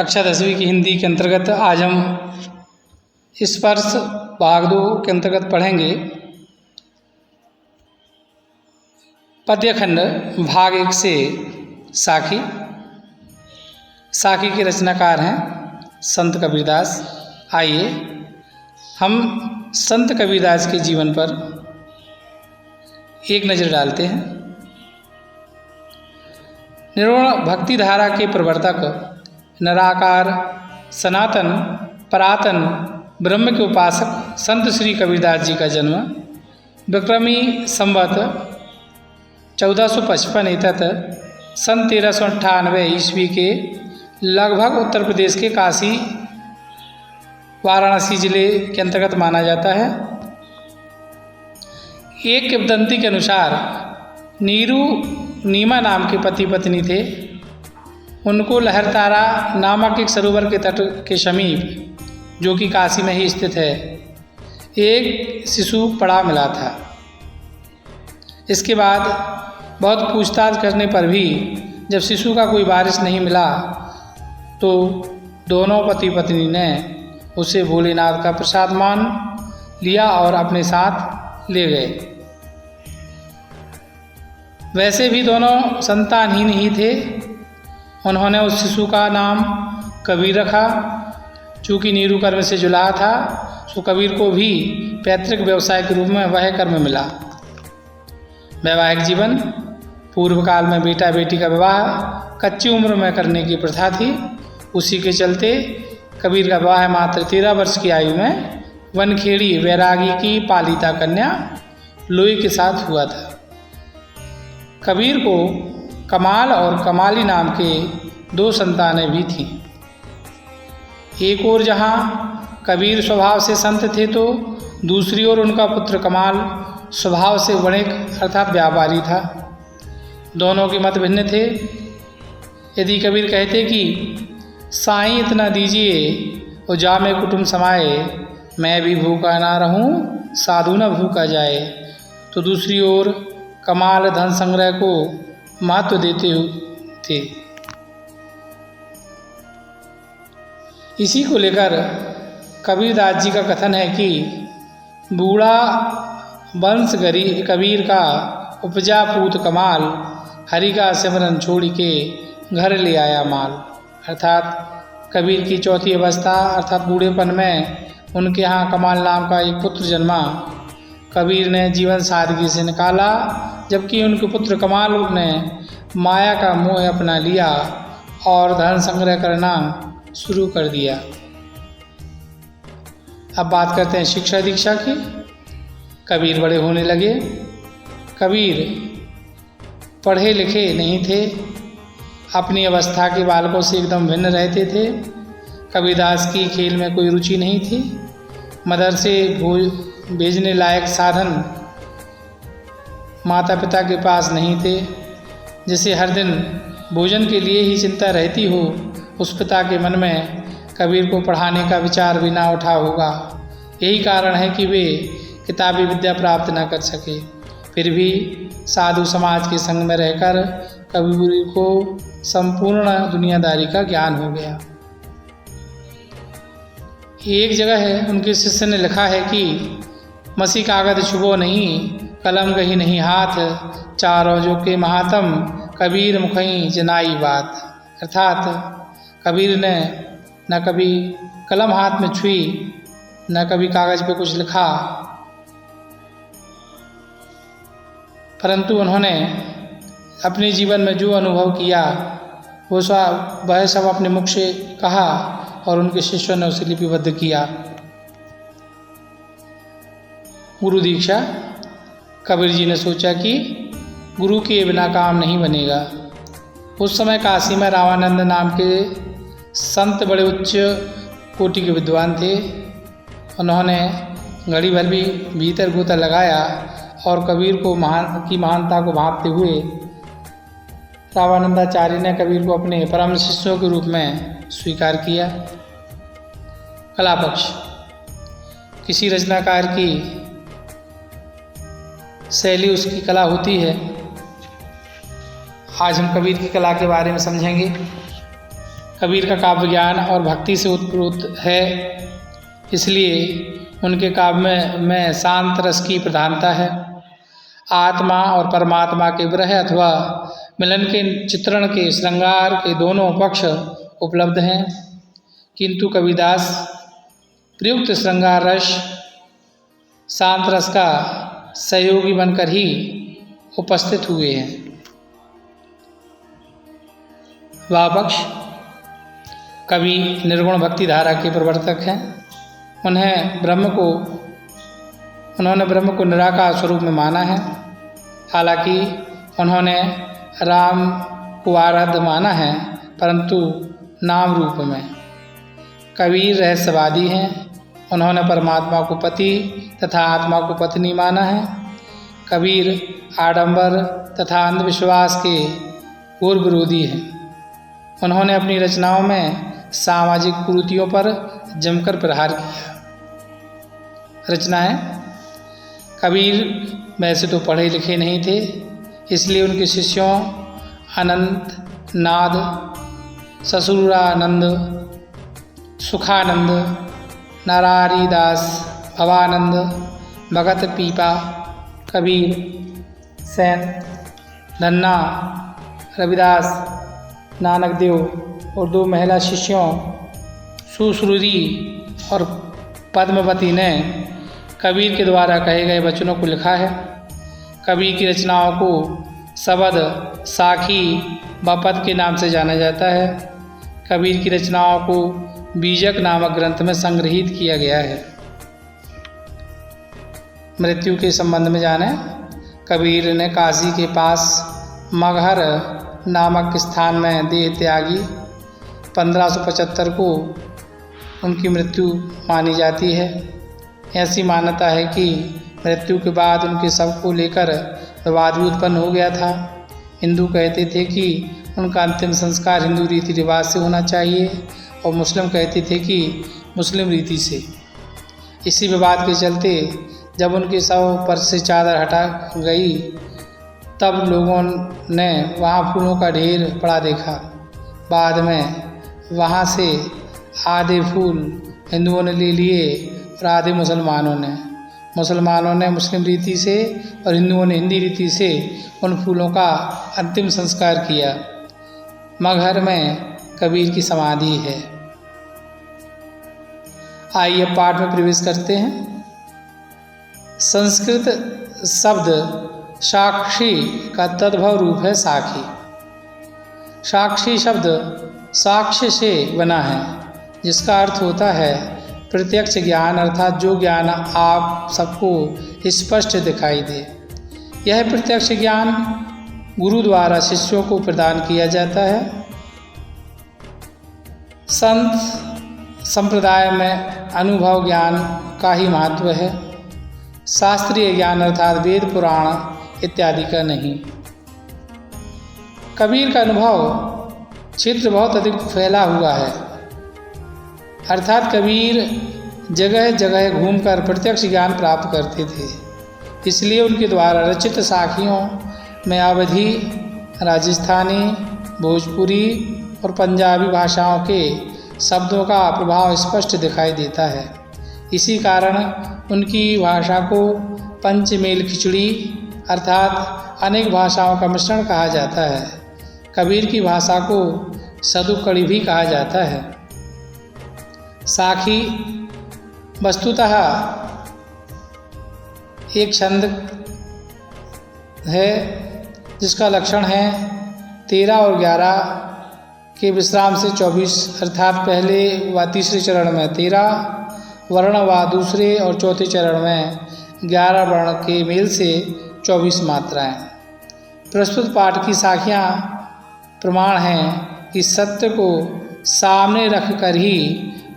कक्षा 10वीं की हिंदी के अंतर्गत आज हम स्पर्श भाग 2 के अंतर्गत पढ़ेंगे पद्यखंड भाग 1 से साखी। साखी के रचनाकार हैं संत कबीरदास। आइए हम संत कबीरदास के जीवन पर एक नज़र डालते हैं। निर्गुण भक्ति धारा के प्रवर्तक, निराकार सनातन परातन ब्रह्म के उपासक संत श्री कबीरदास जी का जन्म विक्रमी संवत 1455 ईतत सन 1398 ईस्वी के लगभग उत्तर प्रदेश के काशी वाराणसी जिले के अंतर्गत माना जाता है। एक किंवदंती के अनुसार नीरू नीमा नाम के पति पत्नी थे। उनको लहरतारा नामक एक सरोवर के तट के समीप, जो कि काशी में ही स्थित है, एक शिशु पड़ा मिला था। इसके बाद बहुत पूछताछ करने पर भी जब शिशु का कोई वारिस नहीं मिला तो दोनों पति पत्नी ने उसे भोलेनाथ का प्रसाद मान लिया और अपने साथ ले गए। वैसे भी दोनों संतानहीन ही थे। उन्होंने उस शिशु का नाम कबीर रखा। चूँकि नीरू कर्म से जुला था, तो कबीर को भी पैतृक व्यवसाय के रूप में वह कर्म मिला। वैवाहिक जीवन, पूर्व काल में बेटा बेटी का विवाह कच्ची उम्र में करने की प्रथा थी। उसी के चलते कबीर का विवाह मात्र 13 वर्ष की आयु में वनखेड़ी वैरागी की पालिता कन्या लोई के साथ हुआ था। कबीर को कमाल और कमाली नाम के 2 संतानें भी थीं। एक ओर जहाँ कबीर स्वभाव से संत थे, तो दूसरी ओर उनका पुत्र कमाल स्वभाव से वणिक अर्थात व्यापारी था। दोनों के मत भिन्न थे। यदि कबीर कहते कि साईं इतना दीजिए और जा में कुटुंब समाए, मैं भी भूखा ना रहूं साधु न भूखा जाए, तो दूसरी ओर कमाल धन संग्रह को महत्व देते थे। इसी को लेकर कबीरदास जी का कथन है कि बूढ़ा वंश गरी कबीर का उपजा पूत कमाल, हरि का सिमरन छोड़ के घर ले आया माल। अर्थात कबीर की चौथी अवस्था अर्थात बूढ़ेपन में उनके यहाँ कमाल नाम का एक पुत्र जन्मा। कबीर ने जीवन सादगी से निकाला, जबकि उनके पुत्र कमाल ने माया का मोह अपना लिया और धन संग्रह करना शुरू कर दिया। अब बात करते हैं शिक्षा दीक्षा की। कबीर बड़े होने लगे। कबीर पढ़े लिखे नहीं थे, अपनी अवस्था के बालकों से एकदम भिन्न रहते थे। कबीरदास की खेल में कोई रुचि नहीं थी। मदरसे भेजने लायक साधन माता पिता के पास नहीं थे। जिसे हर दिन भोजन के लिए ही चिंता रहती हो, उस पिता के मन में कबीर को पढ़ाने का विचार भी ना उठा होगा। यही कारण है कि वे किताबी विद्या प्राप्त न कर सके। फिर भी साधु समाज के संग में रहकर कबीर को संपूर्ण दुनियादारी का ज्ञान हो गया। एक जगह है उनके शिष्य ने लिखा है कि मसी कागज छुबो नहीं, कलम गही नहीं हाथ, चारों जो के महात्म कबीर मुखई जनाई बात। अर्थात कबीर ने न कभी कलम हाथ में छुई, न कभी कागज पे कुछ लिखा, परंतु उन्होंने अपने जीवन में जो अनुभव किया वह सब अपने मुख से कहा और उनके शिष्यों ने उसे लिपिबद्ध किया। गुरु दीक्षा। कबीर जी ने सोचा कि गुरु के बिना काम नहीं बनेगा। उस समय काशी में रामानंद नाम के संत बड़े उच्च कोटि के विद्वान थे। उन्होंने घड़ी भर भी भीतर गोता लगाया और कबीर को महानता को भांपते हुए रामानंदाचार्य ने कबीर को अपने परम शिष्यों के रूप में स्वीकार किया। कला पक्ष। किसी रचनाकार की शैली उसकी कला होती है। आज हम कबीर की कला के बारे में समझेंगे। कबीर का काव्य ज्ञान और भक्ति से उत्प्रोत है, इसलिए उनके काव्य में शांत रस की प्रधानता है। आत्मा और परमात्मा के विरह अथवा मिलन के चित्रण के श्रृंगार के दोनों पक्ष उपलब्ध हैं, किंतु कबीरदास प्रयुक्त श्रृंगार रस शांत रस का सहयोगी बनकर ही उपस्थित हुए हैं। वह पक्ष कवि निर्गुण भक्ति धारा के प्रवर्तक हैं। उन्होंने ब्रह्म को निराकार स्वरूप में माना है। हालांकि उन्होंने राम को आराध्य माना है, परंतु नाम रूप में। कबीर रहस्यवादी हैं। उन्होंने परमात्मा को पति तथा आत्मा को पत्नी माना है। कबीर आडंबर तथा अंधविश्वास के घोर विरोधी हैं। उन्होंने अपनी रचनाओं में सामाजिक कुरीतियों पर जमकर प्रहार किया। रचनाएं। कबीर वैसे तो पढ़े लिखे नहीं थे, इसलिए उनके शिष्यों अनंत नाद, ससुरानंद, सुखानंद, नारायणदास, भवानंद, भगत पीपा, कबीर, सैन, धन्ना, रविदास, नानक देव और 2 महिला शिष्यों सुश्रुति और पद्मवती ने कबीर के द्वारा कहे गए वचनों को लिखा है। कबीर की रचनाओं को शबद, साखी व पद के नाम से जाना जाता है। कबीर की रचनाओं को बीजक नामक ग्रंथ में संग्रहित किया गया है। मृत्यु के संबंध में जाने। कबीर ने काशी के पास मगहर नामक स्थान में देह त्यागी। 1575 को उनकी मृत्यु मानी जाती है। ऐसी मान्यता है कि मृत्यु के बाद उनके शव को लेकर विवाद भी उत्पन्न हो गया था। हिंदू कहते थे कि उनका अंतिम संस्कार हिंदू रीति रिवाज से होना चाहिए और मुस्लिम कहते थे कि मुस्लिम रीति से। इसी विवाद के चलते जब उनके शव पर से चादर हटा गई, तब लोगों ने वहाँ फूलों का ढेर पड़ा देखा। बाद में वहाँ से आधे फूल हिंदुओं ने ले लिए और आधे मुसलमानों ने मुस्लिम रीति से और हिंदुओं ने हिंदी रीति से उन फूलों का अंतिम संस्कार किया। मगहर में कबीर की समाधि है। आइए पाठ में प्रवेश करते हैं। संस्कृत शब्द साक्षी का तद्भव रूप है साखी। साक्षी शब्द साक्ष्य से बना है, जिसका अर्थ होता है प्रत्यक्ष ज्ञान, अर्थात जो ज्ञान आप सबको स्पष्ट दिखाई दे। यह प्रत्यक्ष ज्ञान गुरु द्वारा शिष्यों को प्रदान किया जाता है। संत संप्रदाय में अनुभव ज्ञान का ही महत्व है, शास्त्रीय ज्ञान अर्थात वेद पुराण इत्यादि का नहीं। कबीर का अनुभव क्षेत्र बहुत अधिक फैला हुआ है, अर्थात कबीर जगह जगह घूमकर प्रत्यक्ष ज्ञान प्राप्त करते थे। इसलिए उनके द्वारा रचित साखियों में अवधी, राजस्थानी, भोजपुरी और पंजाबी भाषाओं के शब्दों का प्रभाव स्पष्ट दिखाई देता है। इसी कारण उनकी भाषा को पंचमेल खिचड़ी अर्थात अनेक भाषाओं का मिश्रण कहा जाता है। कबीर की भाषा को सदुकड़ी भी कहा जाता है। साखी वस्तुतः एक छंद है, जिसका लक्षण है 13 और 11 के विश्राम से 24, अर्थात पहले व तीसरे चरण में 13 वर्ण व दूसरे और चौथे चरण में 11 वर्ण के मेल से 24 मात्राएं। प्रस्तुत पाठ की साखियाँ प्रमाण हैं कि सत्य को सामने रखकर ही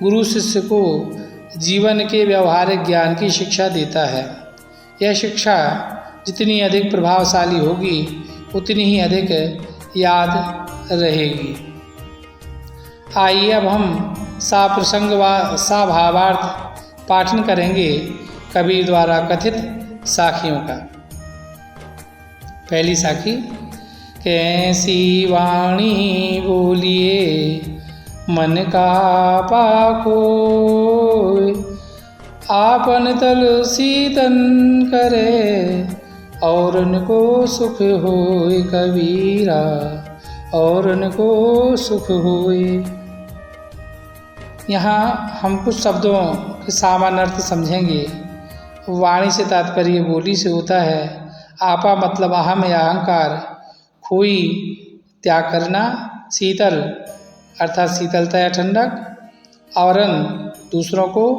गुरु शिष्य को जीवन के व्यवहारिक ज्ञान की शिक्षा देता है। यह शिक्षा जितनी अधिक प्रभावशाली होगी, उतनी ही अधिक याद रहेगी। आइए अब हम साप्रसंग व साभावार्थ पाठन करेंगे कबीर द्वारा कथित साखियों का। पहली साखी। कैसी वाणी बोलिए मन का पाकोय, आपन तल सीतन करे, औरन को सुख होय कबीरा, औरन को सुख होय। यहाँ हम कुछ शब्दों के सामान्य अर्थ समझेंगे। वाणी से तात्पर्य बोली से होता है। आपा मतलब अहम या अहंकार, खोई त्याग करना, शीतल अर्थात शीतलता या ठंडक, औरन दूसरों को,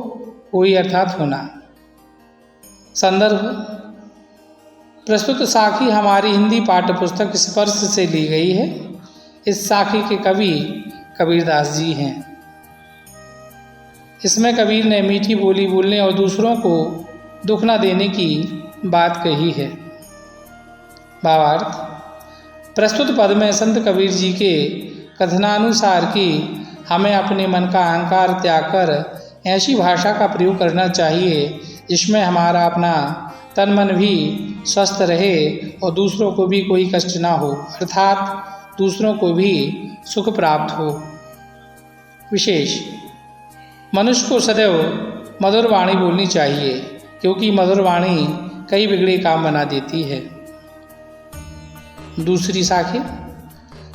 कोई अर्थात होना। संदर्भ: प्रस्तुत साखी हमारी हिंदी पाठ्य पुस्तक स्पर्श से ली गई है। इस साखी के कवि कबीरदास जी हैं। इसमें कबीर ने मीठी बोली बोलने और दूसरों को दुख न देने की बात कही है। भावार्थ: प्रस्तुत पद में संत कबीर जी के कथनानुसार कि हमें अपने मन का अहंकार त्याग कर ऐसी भाषा का प्रयोग करना चाहिए जिसमें हमारा अपना तन मन भी स्वस्थ रहे और दूसरों को भी कोई कष्ट ना हो, अर्थात दूसरों को भी सुख प्राप्त हो। विशेष: मनुष्य को सदैव मधुर वाणी बोलनी चाहिए, क्योंकि मधुर वाणी कई बिगड़े काम बना देती है। दूसरी साखी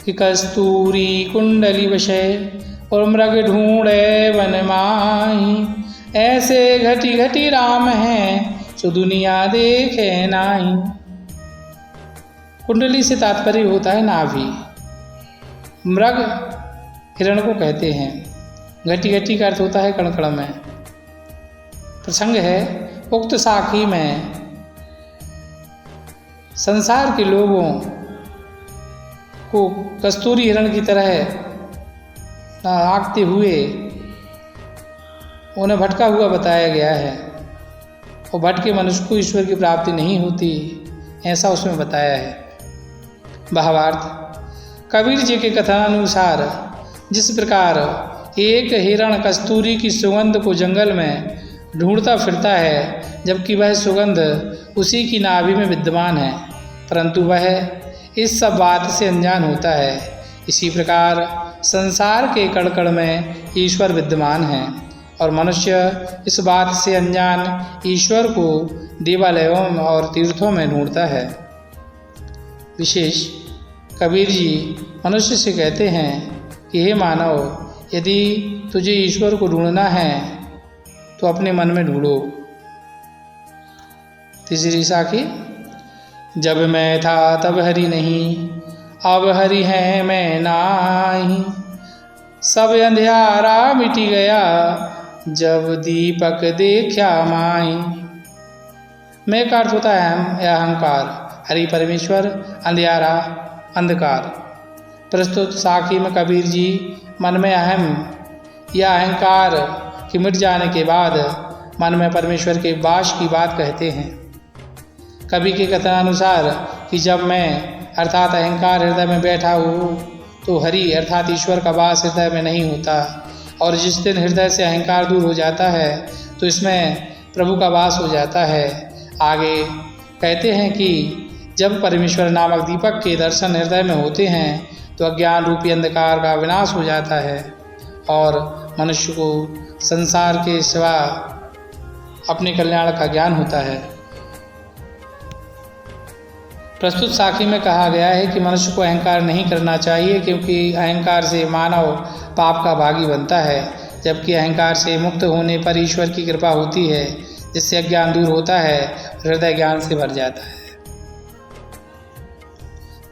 कि कस्तूरी कुंडली वशय और मृग ढूंढे वन माही, ऐसे घटी घटी राम हैं सो दुनिया देखे नाही। कुंडली से तात्पर्य होता है नाभि। मृग हिरण को कहते हैं। घटी घटी का अर्थ होता है कणकण में। प्रसंग है, उक्त साखी में संसार के लोगों को कस्तूरी हिरण की तरह आंकते हुए उन्हें भटका हुआ बताया गया है और भटके मनुष्य को ईश्वर की प्राप्ति नहीं होती, ऐसा उसमें बताया है। भावार्थ: कबीर जी के कथनानुसार जिस प्रकार एक हिरण कस्तूरी की सुगंध को जंगल में ढूंढता फिरता है, जबकि वह सुगंध उसी की नाभि में विद्यमान है, परंतु वह इस सब बात से अनजान होता है, इसी प्रकार संसार के कण कण में ईश्वर विद्यमान है और मनुष्य इस बात से अनजान ईश्वर को देवालयों और तीर्थों में ढूंढता है। विशेष: कबीर जी मनुष्य से कहते हैं कि हे मानव, यदि तुझे ईश्वर को ढूंढना है तो अपने मन में ढूंढो। तीसरी साखी: जब मैं था तब हरि नहीं, अब हरि है मैं नाही, सब अंधियारा मिटी गया, जब दीपक देखा माई। मैं का अर्थ होता है अहम या अहंकार, हरि परमेश्वर, अंधियारा अंधकार। प्रस्तुत साखी में कबीर जी मन में अहम या अहंकार के मिट जाने के बाद मन में परमेश्वर के वास की बात कहते हैं। कवि के कथनानुसार कि जब मैं अर्थात अहंकार हृदय में बैठा हूँ तो हरि अर्थात ईश्वर का वास हृदय में नहीं होता, और जिस दिन हृदय से अहंकार दूर हो जाता है तो इसमें प्रभु का वास हो जाता है। आगे कहते हैं कि जब परमेश्वर नामक दीपक के दर्शन हृदय में होते हैं तो अज्ञान रूपी अंधकार का विनाश हो जाता है और मनुष्य को संसार के सिवा अपने कल्याण का ज्ञान होता है। प्रस्तुत साखी में कहा गया है कि मनुष्य को अहंकार नहीं करना चाहिए, क्योंकि अहंकार से मानव पाप का भागी बनता है, जबकि अहंकार से मुक्त होने पर ईश्वर की कृपा होती है, जिससे अज्ञान दूर होता है, हृदय ज्ञान से भर जाता है।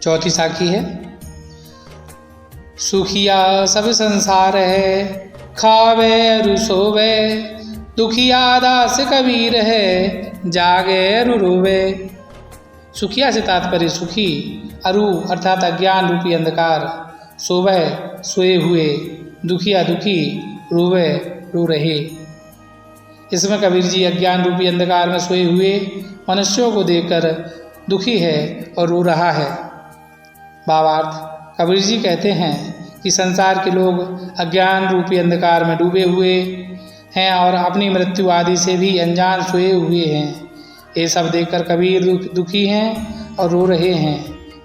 चौथी साखी है, सुखिया सब संसार है, खावे अरु सोवे, दुखिया दास कबीर है, जागे अरु रोवे। सुखिया से तात्पर्य सुखी, अरु अर्थात अज्ञान रूपी अंधकार, सोवह सोए हुए, दुखिया दुखी, रोवे रो रहे। इसमें कबीर जी अज्ञान रूपी अंधकार में सोए हुए मनुष्यों को देखकर दुखी है और रो रहा है। भावार्थ: कबीर जी कहते हैं कि संसार के लोग अज्ञान रूपी अंधकार में डूबे हुए हैं और अपनी मृत्यु आदि से भी अनजान सोए हुए हैं। ये सब देखकर कबीर दुखी हैं और रो रहे हैं।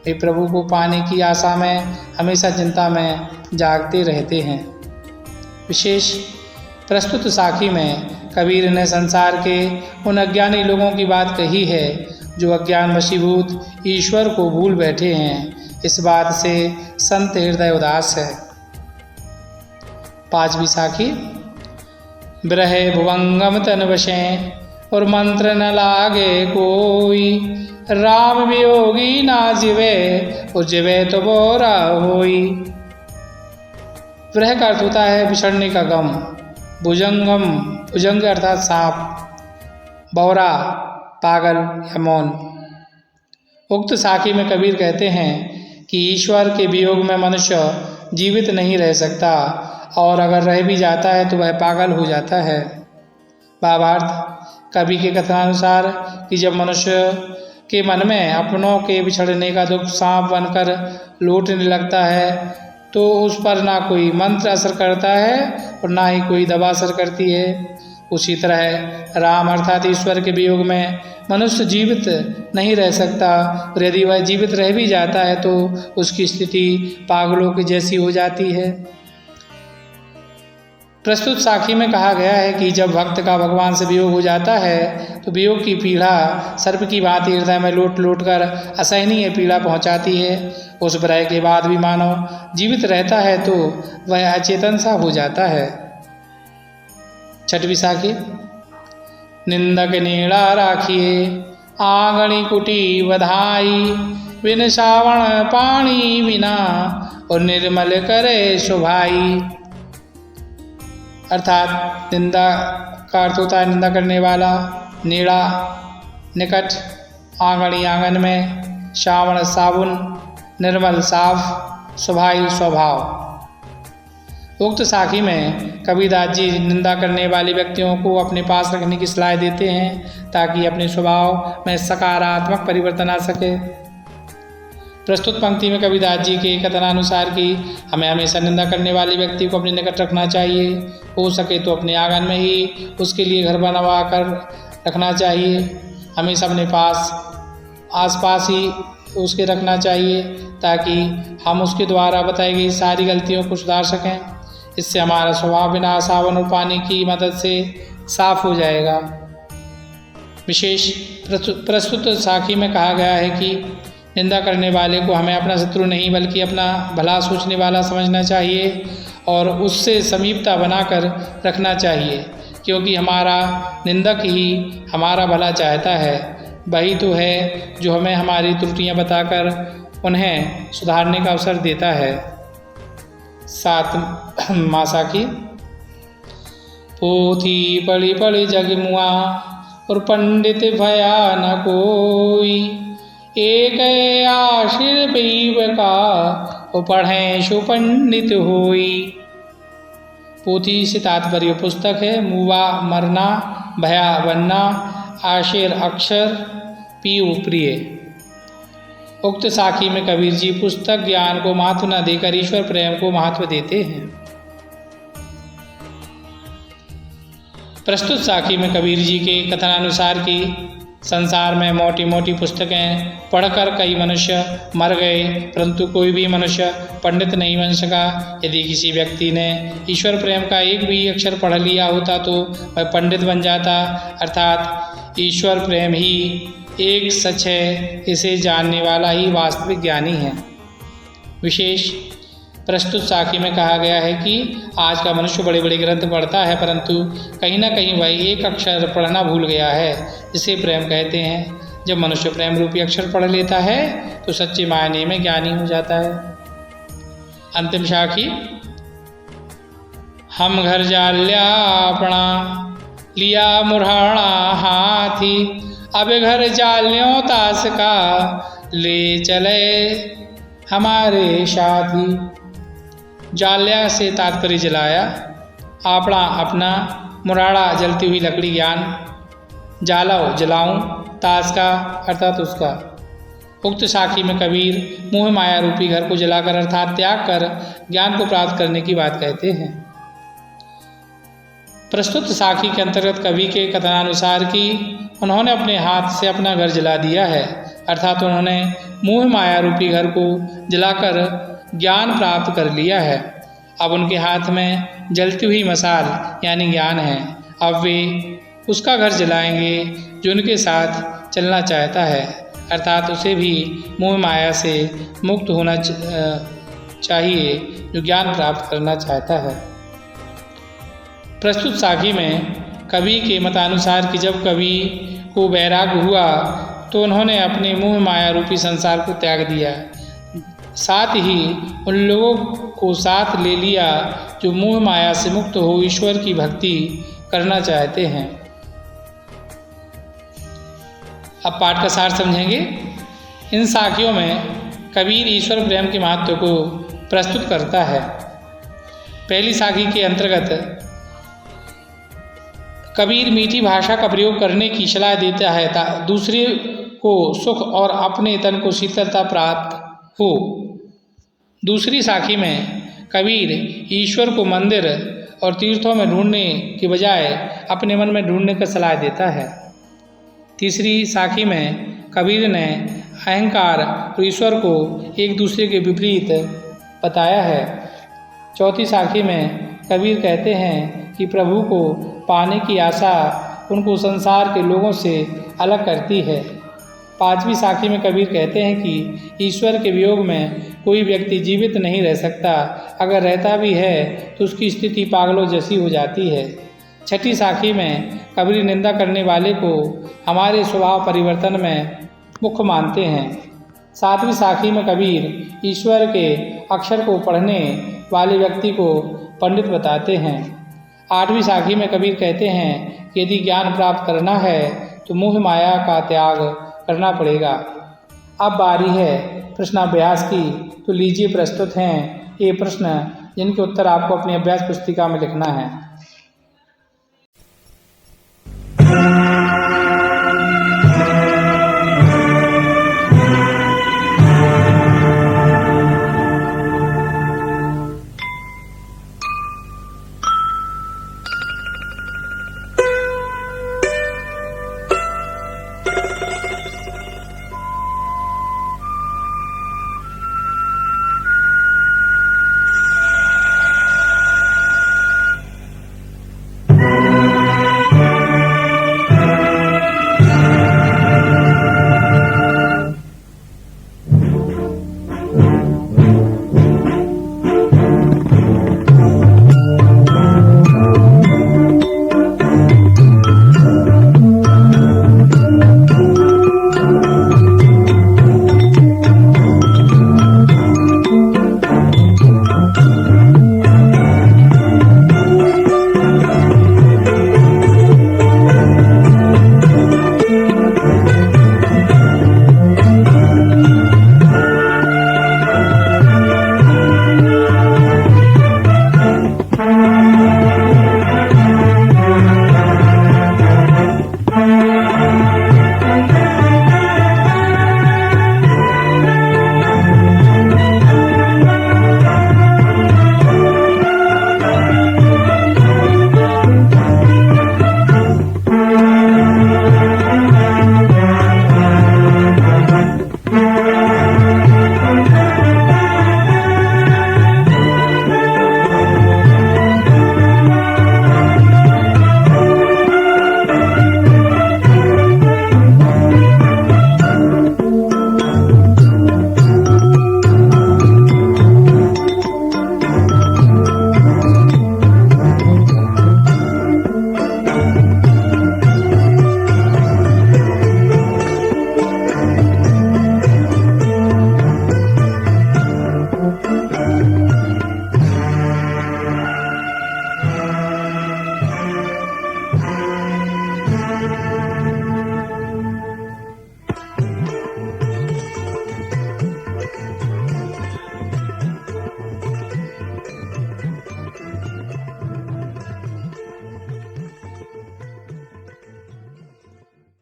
वे प्रभु को पाने की आशा में हमेशा चिंता में जागते रहते हैं। विशेष प्रस्तुत साखी में कबीर ने संसार के उन अज्ञानी लोगों की बात कही है जो अज्ञान वशीभूत ईश्वर को भूल बैठे हैं। इस बात से संत हृदय उदास है। 5वीं साखी। ब्रहे भुवंगम तन वशें और मंत्र न लागे कोई, राम वियोगी ना जिवे और जिवे तो बोरा होई। ब्रह का अर्थ होता है बिछड़ने का गम। भुजंगम, भुजंग अर्थात सांप, बौरा पागल या मौन। उक्त साखी में कबीर कहते हैं कि ईश्वर के वियोग में मनुष्य जीवित नहीं रह सकता और अगर रह भी जाता है तो वह पागल हो जाता है। भावार्थ कवि के कथनानुसार कि जब मनुष्य के मन में अपनों के बिछड़ने का दुख सांप बनकर लौटने लगता है तो उस पर ना कोई मंत्र असर करता है और ना ही कोई दवा असर करती है। उसी तरह राम अर्थात ईश्वर के वियोग में मनुष्य जीवित नहीं रह सकता और यदि वह जीवित रह भी जाता है तो उसकी स्थिति पागलों की जैसी हो जाती है। प्रस्तुत साखी में कहा गया है कि जब भक्त का भगवान से वियोग हो जाता है तो वियोग की पीड़ा सर्प की भांति हृदय में लौट लौट कर असहनीय पीड़ा पहुंचाती है। उस प्रलय के बाद भी मानव जीवित रहता है तो वह अचेतन सा हो जाता है। 6वीं साखी। निंदक नीड़ा राखिए आंगणी कुटी बधाई, बिन सावण पानी बिना और निर्मल करे सुभाई। अर्थात निंदा का अर्थ होता है निंदा करने वाला, नीड़ा निकट, आंगणी आंगन में, श्रावण साबुन, निर्मल साफ, सुभाई स्वभाव। उक्त साखी में कबीरदास जी निंदा करने वाले व्यक्तियों को अपने पास रखने की सलाह देते हैं ताकि अपने स्वभाव में सकारात्मक परिवर्तन आ सके। प्रस्तुत पंक्ति में कबीरदास जी के कथनानुसार कि हमें हमेशा निंदा करने वाले व्यक्ति को अपने निकट रखना चाहिए, हो सके तो अपने आंगन में ही उसके लिए घर बनवा कर रखना चाहिए, हमेशा अपने पास आसपास ही उसके रखना चाहिए ताकि हम उसके द्वारा बताई गई सारी गलतियों को सुधार सकें। इससे हमारा स्वभाव बिना साबुन और पानी की मदद से साफ हो जाएगा। विशेष प्रस्तुत साखी में कहा गया है कि निंदा करने वाले को हमें अपना शत्रु नहीं बल्कि अपना भला सोचने वाला समझना चाहिए और उससे समीपता बनाकर रखना चाहिए, क्योंकि हमारा निंदक ही हमारा भला चाहता है। वही तो है जो हमें हमारी त्रुटियां बताकर उन्हें सुधारने का अवसर देता है। 7वां साखी। पोथी पढ़ी पढ़ी जग मुआ और पंडित भया न कोई, एक आशिर पीव का और पढ़ें सुपंडित होई। पोथी से तात्पर्य पुस्तक है, मुआ मरना, भया बनना, आशिर अक्षर, पीव प्रिय। उक्त साखी में कबीर जी पुस्तक ज्ञान को महत्व न देकर ईश्वर प्रेम को महत्व देते हैं। प्रस्तुत साखी में कबीर जी के कथनानुसार की संसार में मोटी मोटी पुस्तकें पढ़कर कई मनुष्य मर गए परंतु कोई भी मनुष्य पंडित नहीं बन सका। यदि किसी व्यक्ति ने ईश्वर प्रेम का एक भी अक्षर पढ़ लिया होता तो वह पंडित बन जाता। अर्थात ईश्वर प्रेम ही एक सच है, इसे जानने वाला ही वास्तविक ज्ञानी है। विशेष प्रस्तुत साखी में कहा गया है कि आज का मनुष्य बड़े बड़े ग्रंथ पढ़ता है परंतु कहीं ना कहीं वह एक अक्षर पढ़ना भूल गया है, जिसे प्रेम कहते हैं। जब मनुष्य प्रेम रूपी अक्षर पढ़ लेता है तो सच्चे मायने में ज्ञानी हो जाता है। अंतिम साखी। हम घर जाल्या अपना लिया मुरहाना हाथी, अब घर जाल्यों तास का ले चले हमारे साथी। जाल्या से तात्पर्य जलाया, आपड़ा अपना, मुराड़ा जलती हुई लकड़ी ज्ञान, जालाओ जलाऊं, तास का अर्थात उसका। उक्त साखी में कबीर मोह माया रूपी घर को जलाकर अर्थात त्याग कर ज्ञान को प्राप्त करने की बात कहते हैं। प्रस्तुत साखी के अंतर्गत कवि के कथनानुसार कि उन्होंने अपने हाथ से अपना घर जला दिया है, अर्थात उन्होंने मोह माया रूपी घर को जलाकर ज्ञान प्राप्त कर लिया है। अब उनके हाथ में जलती हुई मशाल यानी ज्ञान है। अब वे उसका घर जलाएंगे जो उनके साथ चलना चाहता है, अर्थात उसे भी मोह माया से मुक्त होना चाहिए जो ज्ञान प्राप्त करना चाहता है। प्रस्तुत साखी में कवि के मतानुसार कि जब कवि को वैराग्य हुआ तो उन्होंने अपने मोह माया रूपी संसार को त्याग दिया, साथ ही उन लोगों को साथ ले लिया जो मोह माया से मुक्त हो ईश्वर की भक्ति करना चाहते हैं। अब पाठ का सार समझेंगे। इन साखियों में कबीर ईश्वर प्रेम के महत्व को प्रस्तुत करता है। पहली साखी के अंतर्गत कबीर मीठी भाषा का प्रयोग करने की सलाह देता है दूसरे को सुख और अपने तन को शीतलता प्राप्त हो। दूसरी साखी में कबीर ईश्वर को मंदिर और तीर्थों में ढूंढने के बजाय अपने मन में ढूंढने का सलाह देता है। तीसरी साखी में कबीर ने अहंकार और ईश्वर को एक दूसरे के विपरीत बताया है। चौथी साखी में कबीर कहते हैं कि प्रभु को पाने की आशा उनको संसार के लोगों से अलग करती है। पांचवी साखी में कबीर कहते हैं कि ईश्वर के वियोग में कोई व्यक्ति जीवित नहीं रह सकता, अगर रहता भी है तो उसकी स्थिति पागलों जैसी हो जाती है। छठी साखी में कबीर निंदा करने वाले को हमारे स्वभाव परिवर्तन में मुख्य मानते हैं। सातवीं साखी में कबीर ईश्वर के अक्षर को पढ़ने वाले व्यक्ति को पंडित बताते हैं। आठवीं साखी में कबीर कहते हैं कि यदि ज्ञान प्राप्त करना है तो मोह माया का त्याग करना पड़ेगा। अब बारी है प्रश्नाभ्यास की, तो लीजिए प्रस्तुत हैं ये प्रश्न जिनके उत्तर आपको अपनी अभ्यास पुस्तिका में लिखना है।